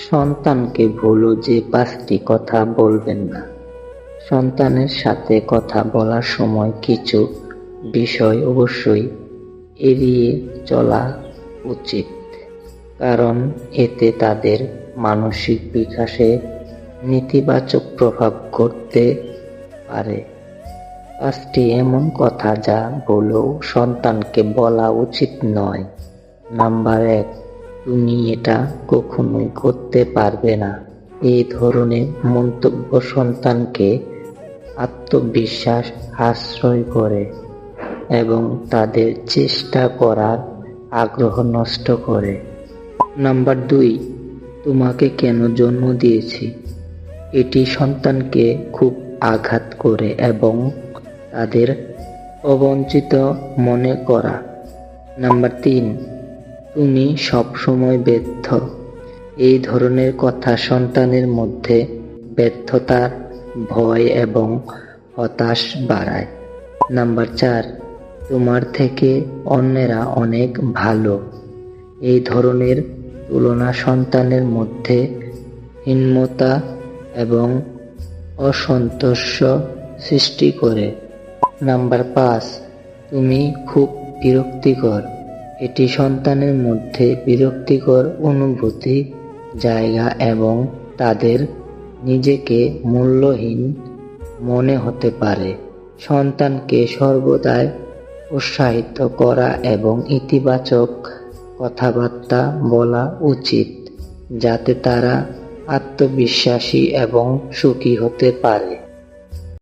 সন্তানকে বলো যে 5টি কথা বলবেন না। সন্তানের সাথে কথা বলার সময় কিছু বিষয় অবশ্যই এড়িয়ে চলা উচিত, কারণ এতে তাদের মানসিক বিকাশে নেতিবাচক প্রভাব ঘটতে পারে। 5টি এমন কথা যা বলেও সন্তানকে বলা উচিত নয়। নাম্বার 1, তুমি এটা কখনোই করতে পারবে না। এই ধরনের মন্তব্য সন্তানকে আত্মবিশ্বাস হ্রাস করে এবং তাদের চেষ্টা করার আগ্রহ নষ্ট করে। নাম্বার 2, তোমাকে কেন জন্ম দিয়েছি। এটি সন্তানকে খুব আঘাত করে এবং তাদের অবঞ্চিত মনে করা। নাম্বার 3, তুমি সবসময় ব্যর্থ। এই ধরনের কথা সন্তানের মধ্যে ব্যর্থতার ভয় এবং হতাশ বাড়ায়। নাম্বার 4, তোমার থেকে অন্যেরা অনেক ভালো। এই ধরনের তুলনা সন্তানের মধ্যে হীনমতা এবং অসন্তোষ সৃষ্টি করে। নাম্বার 5, তুমি খুব বিরক্তিকর। এটি সন্তানের মধ্যে বিরক্তিকর অনুভূতি জায়গা এবং তাদের নিজেকে মূল্যহীন মনে হতে পারে। সন্তানকে সর্বদাই উৎসাহিত করা এবং ইতিবাচক কথাবার্তা বলা উচিত, যাতে তারা আত্মবিশ্বাসী এবং সুখী হতে পারে।